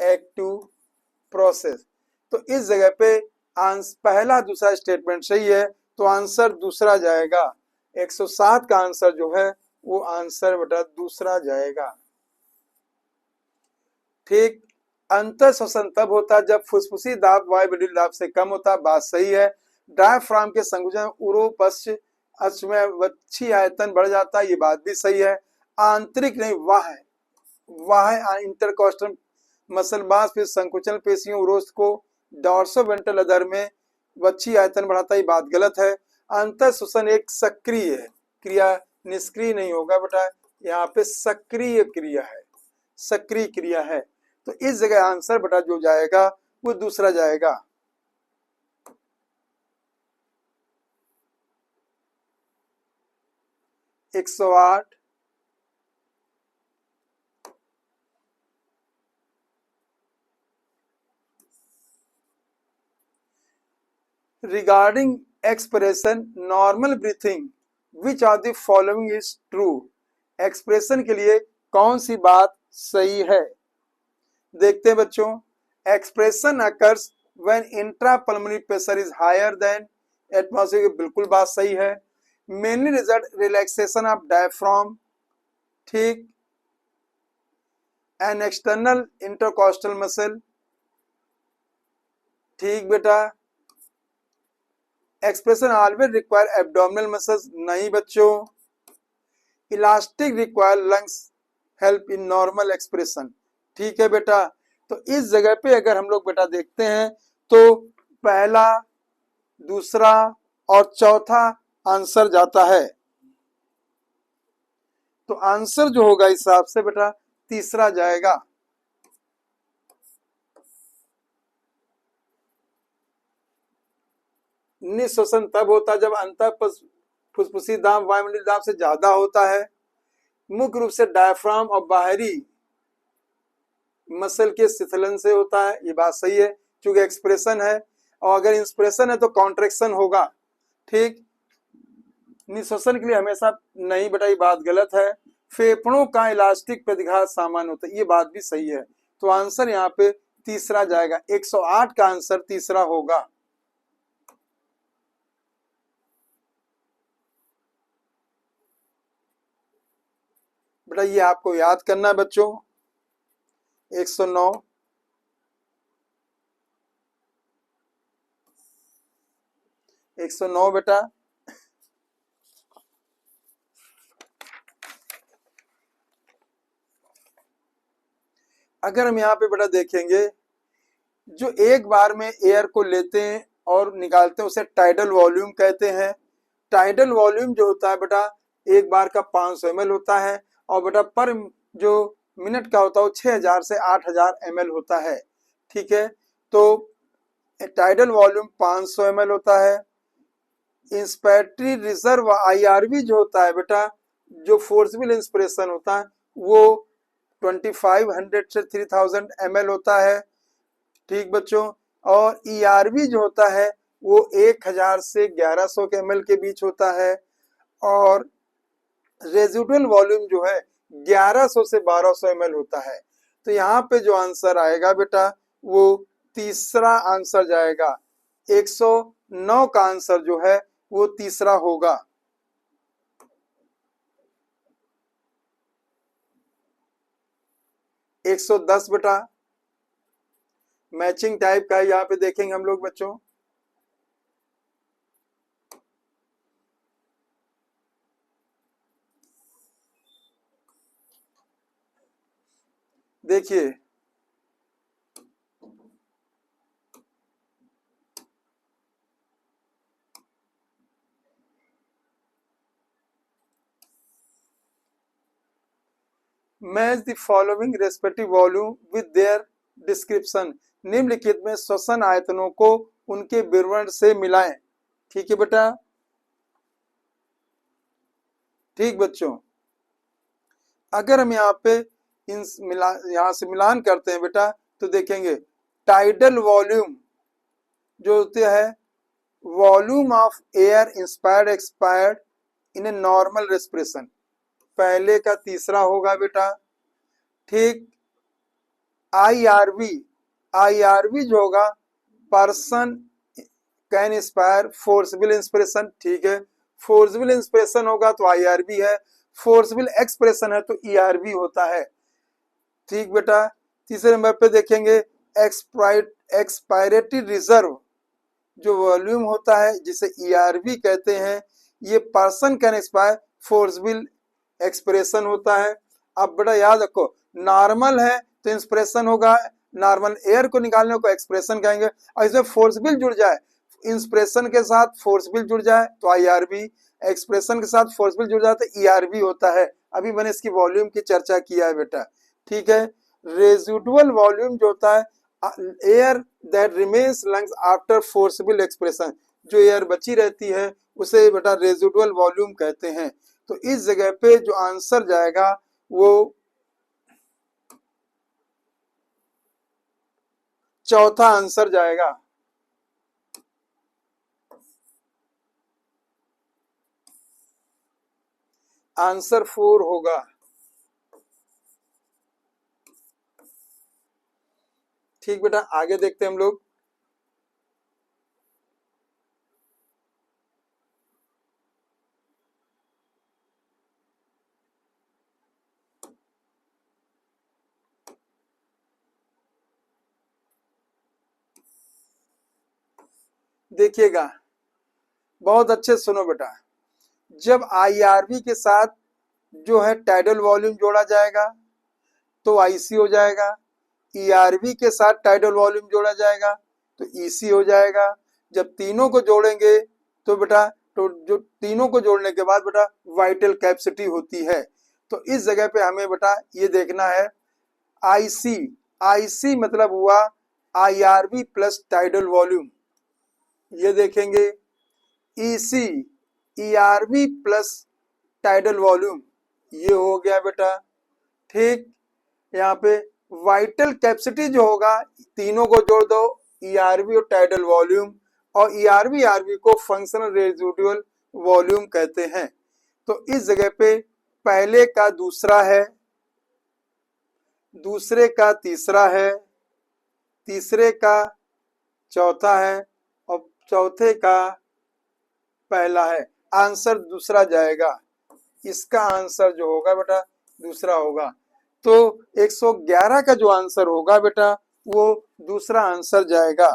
active process. तो इस जगह पे पहला दूसरा स्टेटमेंट सही है तो आंसर दूसरा जाएगा। 107 का आंसर जो है वो आंसर बेटा दूसरा जाएगा। ठीक, अंतर श्वसन तब होता है जब फुसफुसी दाब वायुमंडलीय दाब से कम होता है, बात सही है। डायफ्राम के संकुचन उरोपश्च अक्ष में वक्षीय आयतन बढ़ जाता है, ये बात भी सही है। आंतरिक नहीं, वाह इंटरकॉस्टल मसल मांसपेशी संकुचन पेशियों उरोस्थ को डॉर्सोवेंट्रल अधर में वक्षीय आयतन बढ़ाता है, ये बात गलत है। अंतर श्वसन एक सक्रिय है क्रिया, निष्क्रिय नहीं होगा बेटा, यहाँ पे सक्रिय क्रिया है, सक्रिय क्रिया है। तो इस जगह आंसर बेटा जो जाएगा वो दूसरा जाएगा। एक 108, regarding expression normal breathing which are the following is true. Expression के लिए कौन सी बात सही है? देखते हैं बच्चों, expression occurs when intrapulmonary pressure is higher than atmosphere, बिल्कुल बात सही है। Mainly result relaxation of diaphragm, ठीक। एन एक्सटर्नल इंटरकॉस्टल मसल, ठीक बेटा। Expression always require abdominal muscles, नहीं बच्चों। Elastic require lungs help in normal expression, ठीक है बेटा। तो इस जगह पे अगर हम लोग बेटा देखते हैं तो पहला, दूसरा और चौथा आंसर जाता है। तो आंसर जो होगा इस हिसाब से बेटा तीसरा जाएगा। निःश्वसन तब होता है जब अंतर फुसफुसी दाब वायुमंडलीय दाब से ज्यादा होता है। मुख्य रूप से डायफ्राम और बाहरी मसल के शिथिलन से होता है, ये बात सही है क्योंकि एक्सप्रेशन है। और अगर इंस्पिरेशन है तो कॉन्ट्रेक्शन होगा, ठीक। निःश्वसन के लिए हमेशा नहीं बेटा, ये बात गलत है। फेफड़ों का इलास्टिक प्रतिघात सामान्य होता है, ये बात भी सही है। तो आंसर यहाँ पे तीसरा जाएगा, 108 का आंसर तीसरा होगा। बेटा ये आपको याद करना है बच्चों, 109। बेटा अगर हम यहाँ पे बेटा देखेंगे, जो एक बार में एयर को लेते हैं और निकालते हैं उसे टाइडल वॉल्यूम कहते हैं। टाइडल वॉल्यूम जो होता है बेटा एक बार का 500 ml होता है, और बेटा पर जो मिनट का होता है वो 6000 से 8000 ml होता है, ठीक है। तो टाइडल वॉल्यूम 500 ml होता है। इंस्पिरेटरी रिजर्व आईआरवी जो होता है बेटा, जो फोर्सबल इंस्पिरेशन होता है वो 2500 से 3000 ml होता है, ठीक बच्चों। और ईआरवी जो होता है वो 1000 से 1100 के ml के बीच होता है। और रेजिडुअल वॉल्यूम जो है 1100 से 1200 ml होता है। तो यहाँ पे जो आंसर आएगा बेटा वो तीसरा आंसर जाएगा, 109 का आंसर जो है वो तीसरा होगा। एक 110 बेटा मैचिंग टाइप का है, यहाँ पे देखेंगे हम लोग बच्चों। देखिए match the following respective volume with their description, निम्नलिखित में श्वसन आयतनों को उनके विवरण से मिलाएं, ठीक है बेटा। ठीक बच्चों, अगर हम यहाँ पे यहाँ से मिलान करते हैं बेटा तो देखेंगे टाइडल वॉल्यूम जो होते हैं volume of air inspired expired in a normal respiration, पहले का तीसरा होगा बेटा, ठीक। आईआरवी, आईआरवी जो होगा पर्सन कैन इंस्पायर फोर्सबल इंस्पिरेशन, ठीक है। फोर्सबल इंस्पिरेशन होगा तो आईआरवी है, फोर्सबल एक्सप्रेशन है तो ईआरवी होता है, ठीक बेटा। तीसरे नंबर पे देखेंगे एक्सपायरेटरी रिजर्व जो वॉल्यूम होता है जिसे ईआरवी कहते हैं, ये पर्सन कैन एक्सपायर फोर्सबल एक्सप्रेशन होता है। अब बेटा याद रखो, नॉर्मल है तो इंस्पिरेशन होगा, नॉर्मल एयर को निकालने को एक्सप्रेशन कहेंगे, और इसमें फोर्सबल जुड़ जाए, इंस्पिरेशन के साथ फोर्सबल जुड़ जाए तो आईआरवी, एक्सप्रेशन के साथ फोर्सबल जुड़ जाए तो ईआरवी होता है। अभी मैंने इसकी वॉल्यूम की चर्चा किया है बेटा, ठीक है। रेजिडुअल वॉल्यूम जो होता है air that remains lungs after forcible expression, जो एयर बची रहती है उसे बेटा रेजिडुअल वॉल्यूम कहते हैं। तो इस जगह पे जो आंसर जाएगा वो चौथा आंसर जाएगा। आंसर 4 होगा। ठीक बेटा, आगे देखते हैं हम लोग। देखिएगा, बहुत अच्छे सुनो बेटा। जब आईआरबी के साथ जो है टाइडल वॉल्यूम जोड़ा जाएगा तो आईसी हो जाएगा। ईआरबी के साथ टाइडल वॉल्यूम जोड़ा जाएगा तो ईसी हो जाएगा। जब तीनों को जोड़ेंगे तो बेटा, तो जो तीनों को जोड़ने के बाद बेटा वाइटल कैपेसिटी होती है। तो इस जगह पे हमें बेटा ये देखना है आईसी। आईसी मतलब हुआ आईआरबी प्लस टाइडल वॉल्यूम, ये देखेंगे। EC ERB plus tidal volume, ये हो गया बेटा। ठीक, यहाँ पे वाइटल कैपेसिटी जो होगा, तीनों को जोड़ दो, ईआरबी और टाइडल वॉल्यूम, और ईआरबी आरबी को फंक्शनल रेजिडुअल वॉल्यूम कहते हैं। तो इस जगह पे पहले का दूसरा है, दूसरे का तीसरा है, तीसरे का चौथा है, और चौथे का पहला है। आंसर दूसरा जाएगा, इसका आंसर जो होगा बेटा दूसरा होगा। तो 111 का जो आंसर होगा बेटा वो दूसरा आंसर जाएगा।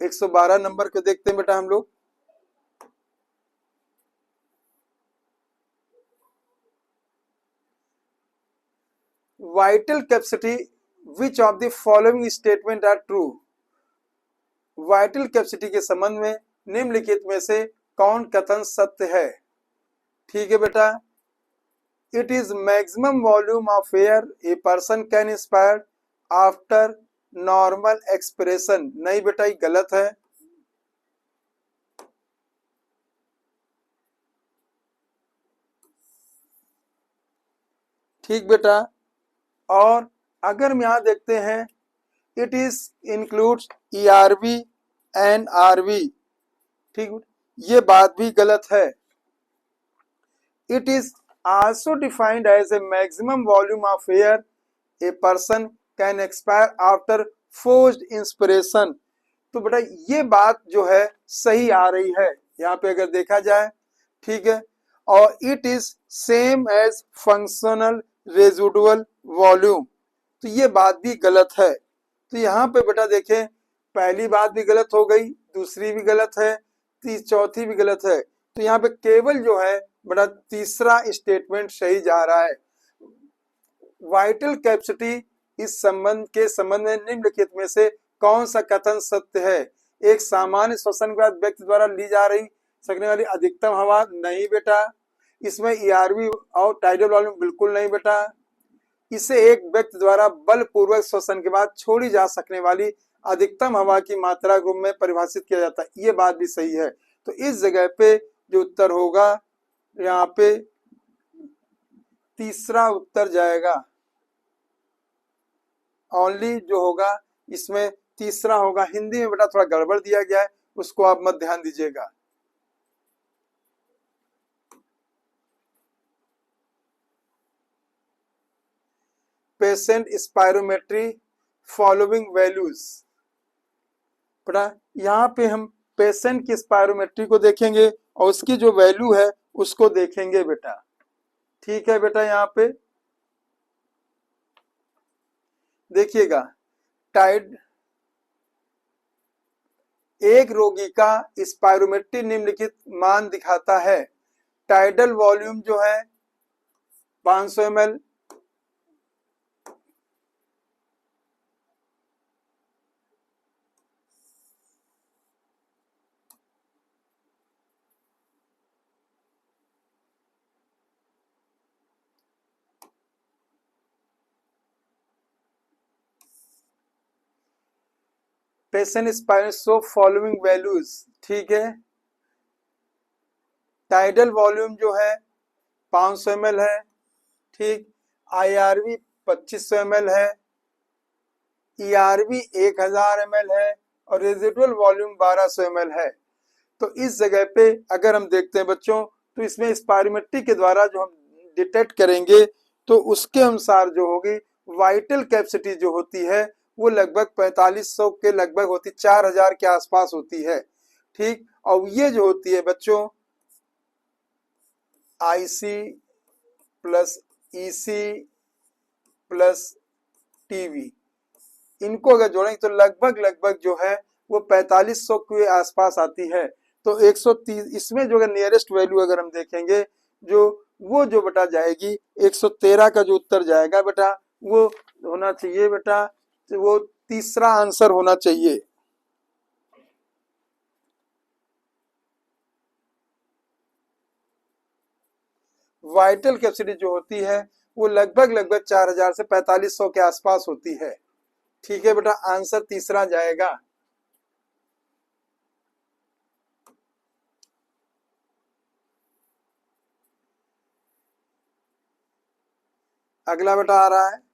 112 नंबर को देखते हैं बेटा हम लोग। Vital capacity, which of the following statement are true. Vital capacity के संबंध में निम्नलिखित में से कौन कथन सत्य है। ठीक है बेटा, it is maximum volume of air a person can inspire after normal expression. नहीं बेटा, ये गलत है। ठीक बेटा, और अगर हम यहां देखते हैं it is includes ERV and RV, ठीक, ये बात भी गलत है। It is also defined as a maximum volume of air a person can expire after forced inspiration. तो बेटा ये बात जो है सही आ रही है यहाँ पे अगर देखा जाए। ठीक है, और it is same as functional residual volume, तो ये बात भी गलत है। तो यहाँ पे बेटा देखें, पहली बात भी गलत हो गई, दूसरी भी गलत है, चौथी भी गलत है। तो यहाँ पे केवल जो है बेटा तीसरा स्टेटमेंट सही जा रहा है। वाइटल कैपेसिटी इस संबंध में निम्नलिखित में से कौन सा कथन सत्य है। एक सामान्य श्वसन के बाद व्यक्ति द्वारा ली जा रही सकने वाली अधिकतम हवा, नहीं बेटा। इसमें ईआरबी और टाइडल वॉल्यूम बिल्कुल नहीं बेटा। इसे एक व्यक्ति द्वारा बलपूर्वक श्वसन के बाद छोड़ी जा सकने वाली अधिकतम हवा की मात्रा रूप में परिभाषित किया जाता है, ये बात भी सही है। तो इस जगह पे जो उत्तर होगा यहाँ पे तीसरा उत्तर जाएगा। ओनली जो होगा इसमें तीसरा होगा। हिंदी में बेटा थोड़ा गड़बड़ दिया गया है, उसको आप मत ध्यान दीजिएगा। पेशेंट स्पायरोमेट्री फॉलोइंग वैल्यूज, बेटा यहाँ पे हम पेशेंट की स्पायरोमेट्री को देखेंगे और उसकी जो वैल्यू है उसको देखेंगे बेटा। ठीक है बेटा, यहाँ पे देखिएगा, टाइड एक रोगी का स्पायरोमेट्री निम्नलिखित मान दिखाता है। टाइडल वॉल्यूम जो है 500 ml, patient spirometry show following values. ठीक है, टाइडल वॉल्यूम जो है 500 ml है। ठीक, आईआरबी 2500 ml है, ईआरबी 1000 ml है, और रेजिडुअल वॉल्यूम 1200 ml है। तो इस जगह पे अगर हम देखते हैं बच्चों, तो इसमें स्पायरोमेट्री के द्वारा जो हम डिटेक्ट करेंगे तो उसके अनुसार जो होगी वाइटल कैपेसिटी जो होती है वो लगभग 4500 के लगभग होती, 4000 के आसपास होती है। ठीक, और ये जो होती है बच्चों IC plus EC plus TV, इनको अगर जोड़ेंगे तो लगभग लगभग जो है वो 4500 के आसपास आती है। तो 130 इसमें जो अगर नियरेस्ट वैल्यू अगर हम देखेंगे जो वो जो बेटा जाएगी 113 का जो उत्तर जाएगा बेटा वो होना चाहिए बेटा, वो तीसरा आंसर होना चाहिए। वाइटल कैपेसिटी जो होती है वो लगभग लगभग 4000 से 4500 के आसपास होती है। ठीक है बेटा, आंसर तीसरा जाएगा। अगला बेटा आ रहा है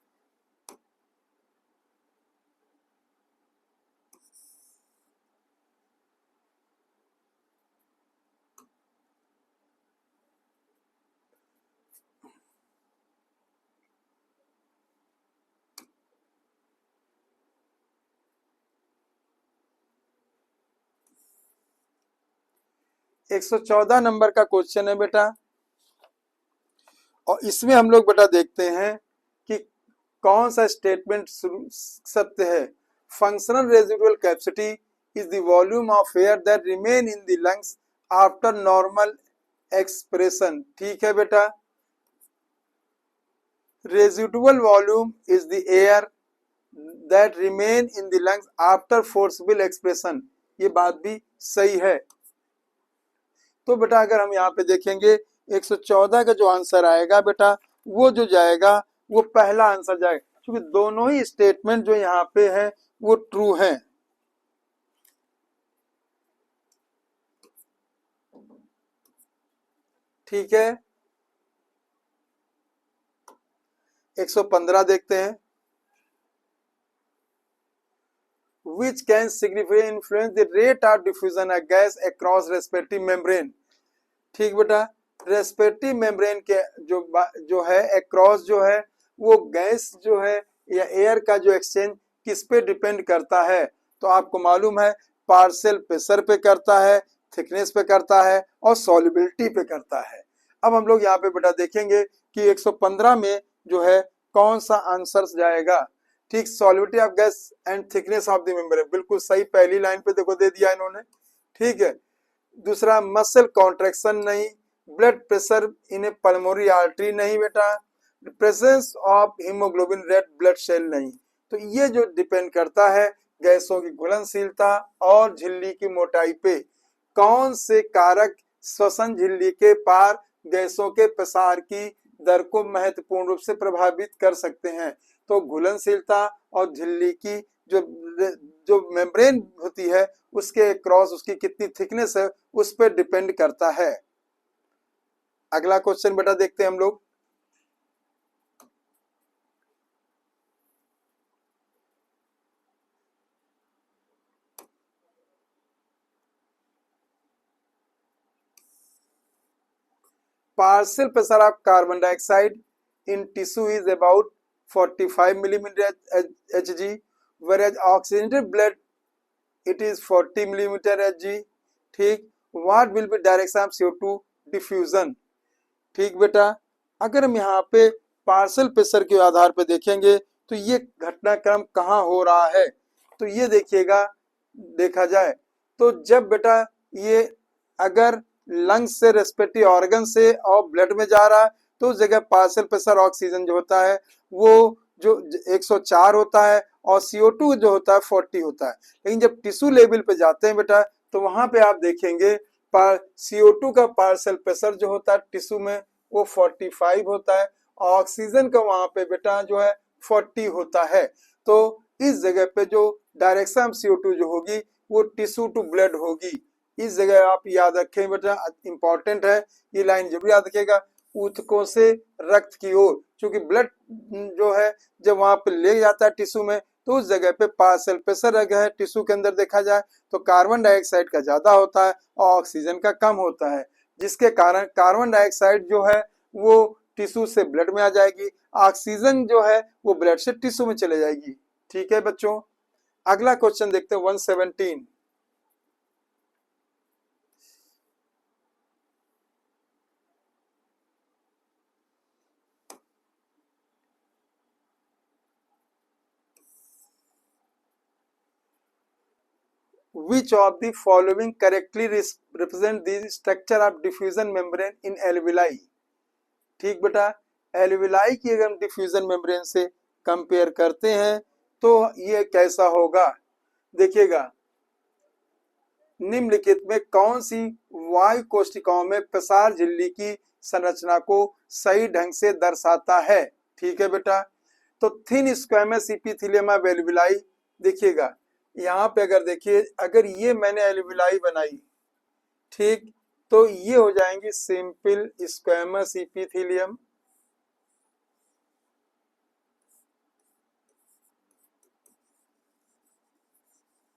114 नंबर का क्वेश्चन है बेटा, और इसमें हम लोग बेटा देखते हैं कि कौन सा स्टेटमेंट सत्य है। Functional residual capacity is the volume of air that remain in the lungs after normal expression. ठीक है बेटा, residual volume is the air that remain in the lungs after forcible expression, ये बात भी सही है। तो बेटा अगर हम यहाँ पे देखेंगे 114 का जो आंसर आएगा बेटा वो जो जाएगा वो पहला आंसर जाएगा, क्योंकि दोनों ही स्टेटमेंट जो यहाँ पे है वो ट्रू है। ठीक है, 115 देखते हैं। Which can significantly influence the rate of diffusion of gas across respiratory membrane। ठीक बेटा, रेस्पिरेटरी मेम्ब्रेन के जो है अक्रॉस जो है वो गैस जो है या एयर का जो एक्सचेंज किस पे डिपेंड करता है, तो आपको मालूम है पार्शियल प्रेशर पे करता है, थिकनेस पे करता है और सॉल्युबिलिटी पे करता है। अब हम लोग यहाँ पे बेटा देखेंगे कि 115 में जो है कौन सा आंसर जाएगा। ठीक, solubility of gas and thickness of the membrane, बिल्कुल सही, पहली लाइन पे देखो दे दिया इन्होंने। ठीक है, दूसरा मसल कॉन्ट्रैक्शन नहीं, blood pressure in a pulmonary artery नहीं बेटा, presence of haemoglobin red blood cell नहीं। तो ये जो डिपेंड करता है गैसों की घुलनशीलता और झिल्ली की मोटाई पे, कौन से कारक श्वसन झिल्ली के पार गैसों के प्रसार की दर को महत्वपूर्ण रूप से प्रभावित कर सकते हैं। तो घुलनशीलता और झिल्ली की जो मेम्ब्रेन होती है उसके क्रॉस उसकी कितनी थिकनेस है उस पर डिपेंड करता है। अगला क्वेश्चन बेटा देखते हैं हम लोग। Partial pressure of carbon dioxide in tissue is about 45 millimeter Hg, whereas oxygenated blood it is 40 millimeter Hg। ठीक, what will be direction of CO2 diffusion। ठीक बेटा, अगर हम यहाँ पे पार्शियल प्रेशर के आधार पे देखेंगे तो ये घटनाक्रम कहाँ हो रहा है, तो ये देखिएगा, देखा जाए तो जब बेटा ये अगर लंग्स से रेस्पिरेटरी ऑर्गन से और ब्लड में जा रहा है तो उस जगह पार्शियल प्रेशर ऑक्सीजन जो होता है वो जो 104 होता है और CO2 जो होता है 40 होता है। लेकिन जब टिश्यू लेवल पे जाते हैं बेटा तो वहां पे आप देखेंगे CO2 का पार्शियल प्रेशर जो होता है टिश्यू में वो 45 होता है और ऑक्सीजन का वहां पे बेटा जो है 40 होता है। तो इस जगह पे जो डायरेक्शन CO2 जो होगी वो टिश्यू टू ब्लड होगी। इस जगह आप याद रखें बेटा, इंपॉर्टेंट है ये लाइन जरूर याद रखिएगा, ऊतकों से रक्त की ओर, क्योंकि ब्लड जो है जब वहां पे ले जाता है टिश्यू में तो उस जगह पे पार्शियल प्रेशर है टिश्यू के अंदर देखा जाए तो कार्बन डाइऑक्साइड का ज्यादा होता है और ऑक्सीजन का कम होता है। जिसके कारण कार्बन डाइऑक्साइड जो है वो टिश्यू से ब्लड में आ जाएगी, ऑक्सीजन जो है वो ब्लड से टिश्यू में चले जाएगी। ठीक है बच्चों, अगला क्वेश्चन देखते हैं 117। Which of the following correctly represent the structure of diffusion membrane in alveoli? ठीक बेटा, एल्विलाई की अगर हम डिफ्यूजन मेम्ब्रेन से कंपेयर करते हैं तो ये कैसा होगा, देखिएगा निम्नलिखित में कौन सी वायु कोशिकाओं में प्रसार झिल्ली की संरचना को सही ढंग से दर्शाता है। ठीक है बेटा, तो thin squamous epithelium of alveoli, देखिएगा यहाँ पे अगर देखिए, अगर ये मैंने एल्विलाई बनाई, ठीक, तो ये हो जाएंगी simple squamous epithelium,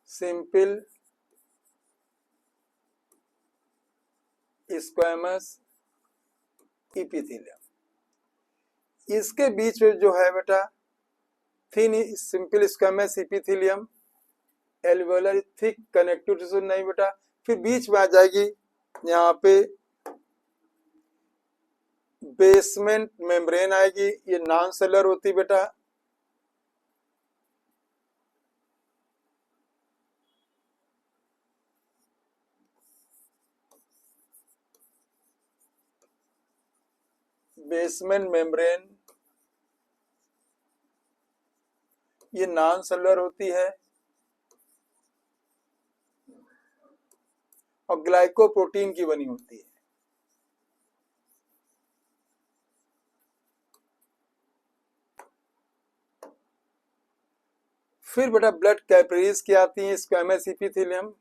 simple squamous epithelium. इसके बीच में जो है बेटा thin simple squamous epithelium, एल्वेओलर thick connective tissue नहीं बेटा, फिर बीच में आ जाएगी यहाँ पे बेसमेंट मेम्ब्रेन आएगी, ये नॉन सेलुलर होती बेटा, बेसमेंट मेम्ब्रेन ये नॉन सेलुलर होती है, और ग्लाइकोप्रोटीन की बनी होती है। फिर बेटा ब्लड कैपिलरीज की आती है स्क्वैमस इपिथेलियम,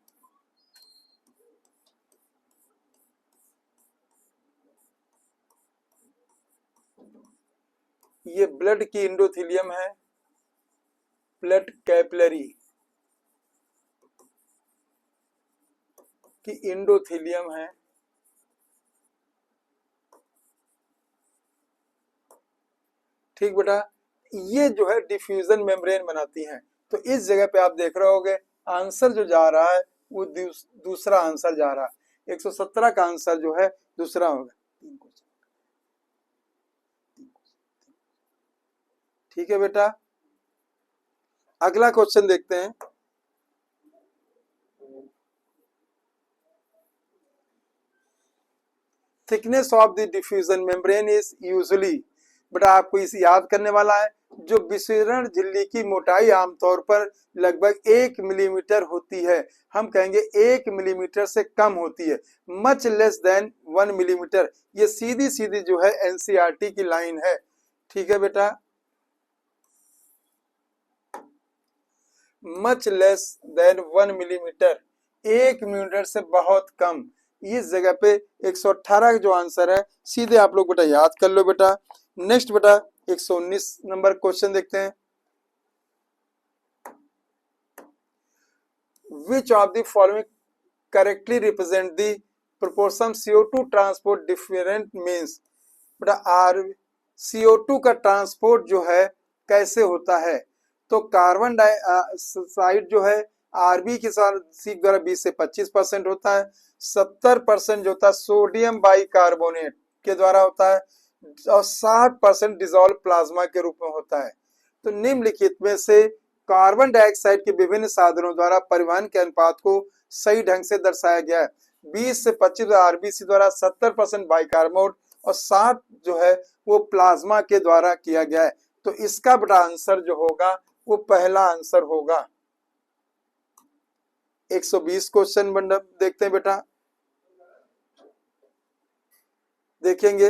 ये ब्लड की इंडोथीलियम है, ब्लड कैपिलरी की इंडोथीलियम है। ठीक बेटा, ये जो है डिफ्यूजन मेम्ब्रेन बनाती हैं। तो इस जगह पे आप देख रहे होगे आंसर जो जा रहा है वो दूसरा आंसर जा रहा है, 117 का आंसर जो है दूसरा होगा। ठीक है बेटा, अगला क्वेश्चन देखते हैं। Thickness of the diffusion membrane is usually, बेटा आपको इसे याद करने वाला है, जो विसरण झिल्ली की मोटाई आमतौर पर लगभग 1 मिलीमीटर होती है, हम कहेंगे 1 मिलीमीटर से कम होती है, मच लेस देन 1 मिलीमीटर। ये सीधी सीधी जो है एनसीईआरटी की लाइन है। ठीक है बेटा, much less than 1 millimetre, 1 millimetre से बहुत कम। इस जगह पे 118 जो आंसर है सीधे आप लोग बेटा याद कर लो बेटा। नेक्स्ट बेटा 119 नंबर क्वेश्चन देखते हैं। Which of the following correctly represent the proportion CO2 transport different means, बेटा आर CO2 का ट्रांसपोर्ट जो है कैसे होता है, तो कार्बन डाइऑक्साइड जो है आरबी के साथ सी द्वारा 20 से 25% होता है, 70% जो होता है सोडियम बाइकार्बोनेट के द्वारा होता है, और 60% डिजोल्व प्लाज्मा के रूप में होता है। तो निम्नलिखित में से कार्बन डाइऑक्साइड के विभिन्न साधनों द्वारा परिवहन के अनुपात को सही ढंग से दर्शाया गया है। 20 से 25 आरबीसी द्वारा, 70% बाइकार्बोनेट और 60 जो है वो प्लाज्मा के द्वारा किया गया है। तो इसका बड़ा आंसर जो होगा वो पहला आंसर होगा। 120 क्वेश्चन देखते हैं बेटा, देखेंगे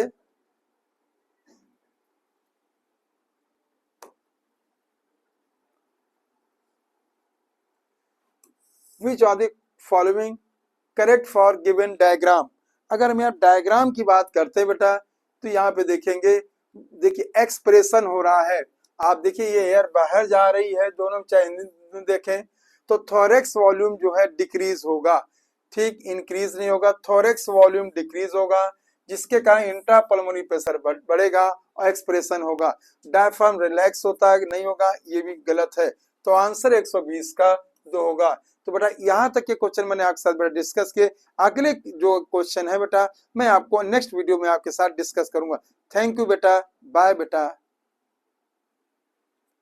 which are the following correct for given diagram. अगर हम यहाँ डायग्राम की बात करते हैं बेटा तो यहाँ पे देखेंगे, देखिए एक्सप्रेशन हो रहा है, आप देखिए ये एयर बाहर जा रही है, दोनों चाहे हिंदी देखें तो थोरेक्स वॉल्यूम जो है डिक्रीज होगा, ठीक इंक्रीज नहीं होगा, थोरेक्स वॉल्यूम डिक्रीज होगा, जिसके कारण इंट्रापल्मोनरी प्रेशर बढ़ेगा और एक्सप्रेशन होगा। डायफ्राम रिलैक्स होता है नहीं होगा, ये भी गलत है। तो आंसर 120 का 2 होगा। तो बेटा यहाँ तक के क्वेश्चन मैंने आपके साथ बेटा डिस्कस किए। अगले जो क्वेश्चन है बेटा मैं आपको नेक्स्ट वीडियो में आपके साथ डिस्कस करूंगा। थैंक यू बेटा, बाय बेटा।